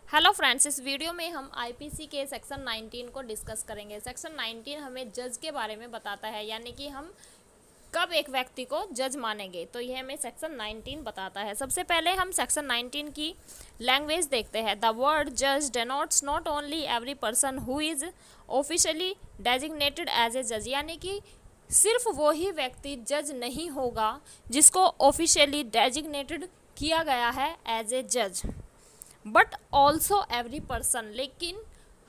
Hello friends, इस video में हम आईपीसी के सेक्शन 19 को डिस्कस करेंगे। सेक्शन 19 हमें जज के बारे में बताता है, यानी कि हम कब एक व्यक्ति को जज मानेंगे, तो यह हमें सेक्शन 19 बताता है। सबसे पहले हम सेक्शन 19 की लैंग्वेज देखते हैं। द वर्ड जज denotes not only every person who is officially designated as a जज, यानी कि सिर्फ वो ही व्यक्ति जज नहीं होगा जिसको ऑफिशियली डेजिग्नेटेड किया गया है एज ए जज, बट ऑल्सो एवरी पर्सन, लेकिन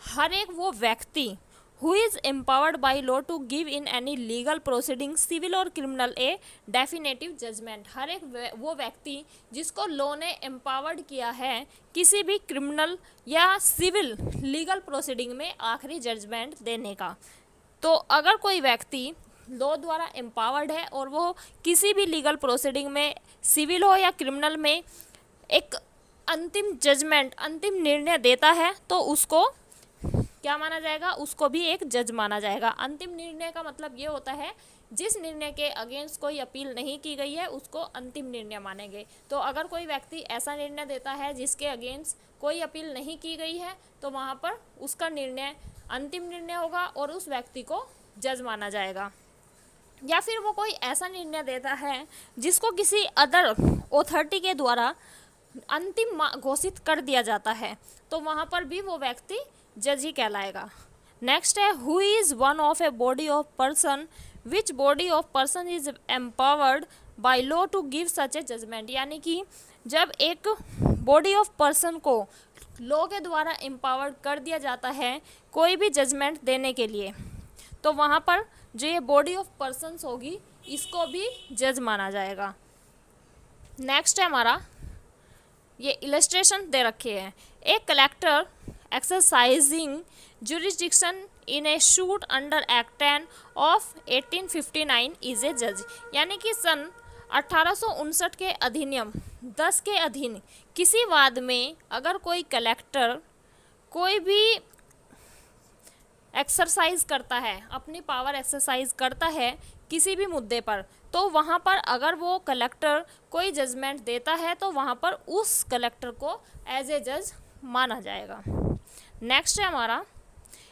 हर एक वो व्यक्ति who is empowered by law to give in any legal proceeding civil और क्रिमिनल ए डेफिनेटिव जजमेंट। हर एक वो व्यक्ति जिसको लॉ ने एम्पावर्ड किया है किसी भी क्रिमिनल या सिविल लीगल प्रोसीडिंग में आखिरी जजमेंट देने का। तो अगर कोई व्यक्ति लॉ द्वारा एम्पावर्ड है और वो किसी भी लीगल प्रोसीडिंग में, सिविल हो या क्रिमिनल में, एक अंतिम जजमेंट, अंतिम निर्णय देता है, तो उसको क्या माना जाएगा? उसको भी एक जज माना जाएगा। अंतिम निर्णय का मतलब ये होता है जिस निर्णय के अगेंस्ट कोई अपील नहीं की गई है उसको अंतिम निर्णय मानेंगे। तो अगर कोई व्यक्ति ऐसा निर्णय देता है जिसके अगेंस्ट कोई अपील नहीं की गई है तो वहाँ पर उसका निर्णय अंतिम निर्णय होगा और उस व्यक्ति को जज माना जाएगा। या फिर वो कोई ऐसा निर्णय देता है जिसको किसी अदर अथॉरिटी के द्वारा अंतिम घोषित कर दिया जाता है, तो वहाँ पर भी वो व्यक्ति जज ही कहलाएगा। नेक्स्ट है who is one of a body of person which body of person is empowered by law to give such a judgement, यानी कि जब एक बॉडी ऑफ पर्सन को लॉ के द्वारा एम्पावर्ड कर दिया जाता है कोई भी जजमेंट देने के लिए, तो वहाँ पर जो ये बॉडी ऑफ पर्सन्स होगी इसको भी जज माना जाएगा। नेक्स्ट है हमारा, ये इलस्ट्रेशन दे रखे हैं। ए collector exercising jurisdiction in A shoot under act 10 of 1859 is a जज, यानी कि सन 1859 के अधिनियम 10 के अधीन किसी वाद में अगर कोई कलेक्टर कोई भी एक्सरसाइज करता है, अपनी पावर एक्सरसाइज करता है किसी भी मुद्दे पर, तो वहाँ पर अगर वो कलेक्टर कोई जजमेंट देता है तो वहाँ पर उस कलेक्टर को एज ए जज माना जाएगा। नेक्स्ट है हमारा,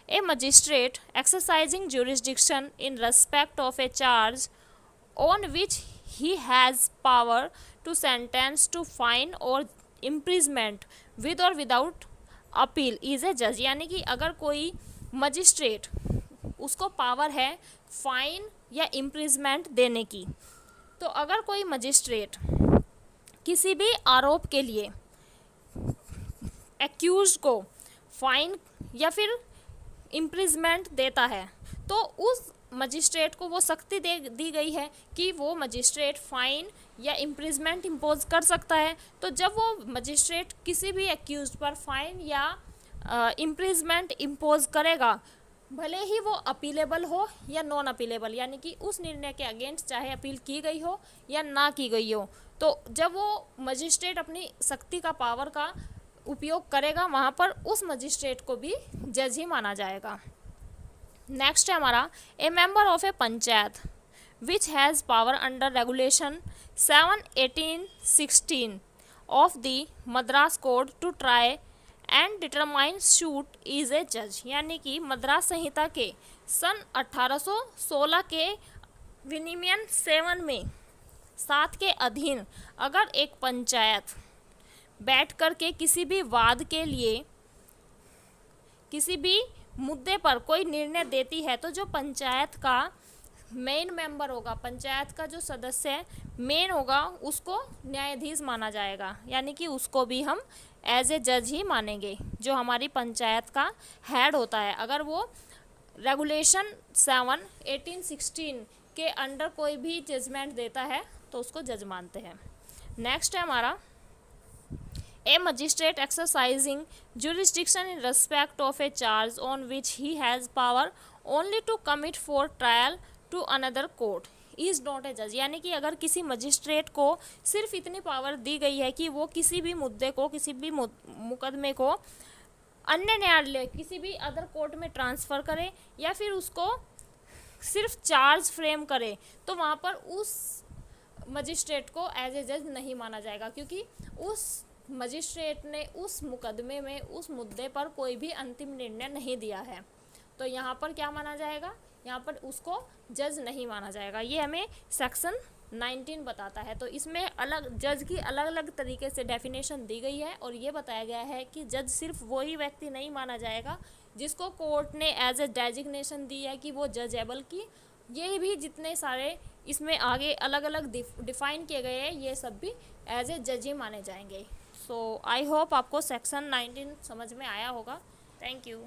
a magistrate exercising jurisdiction in respect of a charge on which he has power to sentence to fine और इम्प्रिजमेंट विद और विदाउट अपील इज ए जज, यानी कि अगर कोई मजिस्ट्रेट उसको पावर है फाइन या इम्प्रिजमेंट देने की, तो अगर कोई मजिस्ट्रेट किसी भी आरोप के लिए एक्यूज को फाइन या फिर इम्प्रिजमेंट देता है तो उस मजिस्ट्रेट को वो शक्ति दी गई है कि वो मजिस्ट्रेट फाइन या इम्प्रिजमेंट इम्पोज कर सकता है। तो जब वो मजिस्ट्रेट किसी भी एक्यूज पर फाइन या इम्प्रिजमेंट इम्पोज करेगा, भले ही वो अपीलेबल हो या नॉन अपीलेबल, यानी कि उस निर्णय के अगेंस्ट चाहे अपील की गई हो या ना की गई हो, तो जब वो मजिस्ट्रेट अपनी शक्ति का, पावर का उपयोग करेगा वहाँ पर उस मजिस्ट्रेट को भी जज ही माना जाएगा। नेक्स्ट है हमारा, a member of a panchayat which has power under regulation 7/1816 of the Madras code to try and determine suit is a जज, यानी कि मद्रास संहिता के सन 1816 के विनियमन 7 के अधीन अगर एक पंचायत बैठ कर के किसी भी वाद के लिए, किसी भी मुद्दे पर कोई निर्णय देती है, तो जो पंचायत का मेन मेंबर होगा, पंचायत का जो सदस्य मेन होगा, उसको न्यायाधीश माना जाएगा, यानी कि उसको भी हम एज ए जज ही मानेंगे। जो हमारी पंचायत का हेड होता है, अगर वो रेगुलेशन 7/1816 के अंडर कोई भी जजमेंट देता है तो उसको जज मानते हैं। नेक्स्ट है हमारा, a magistrate exercising jurisdiction in respect of a charge on which he has power only to commit for trial to another court is not a judge, यानी कि अगर किसी मजिस्ट्रेट को सिर्फ इतनी पावर दी गई है कि वो किसी भी मुद्दे को, किसी भी मुकदमे को अन्य न्यायालय, किसी भी अदर कोर्ट में ट्रांसफ़र करे या फिर उसको सिर्फ चार्ज फ्रेम करे, तो वहाँ पर उस मजिस्ट्रेट को एज ए जज नहीं माना जाएगा, क्योंकि उस मजिस्ट्रेट ने उस मुकदमे में उस मुद्दे पर कोई भी अंतिम निर्णय नहीं दिया है। तो यहाँ पर क्या माना जाएगा, यहाँ पर उसको जज नहीं माना जाएगा। ये हमें सेक्शन 19 बताता है। तो इसमें अलग जज की अलग अलग तरीके से डेफिनेशन दी गई है और ये बताया गया है कि जज सिर्फ वही व्यक्ति नहीं माना जाएगा जिसको कोर्ट ने एज ए डेजिग्नेशन दी है कि वो जजेबल की। ये भी जितने सारे इसमें आगे अलग अलग डिफाइन किए गए हैं, ये सब भी एज ए जज ही माने जाएंगे। सो आई होप आपको सेक्शन 19 समझ में आया होगा। Thank you.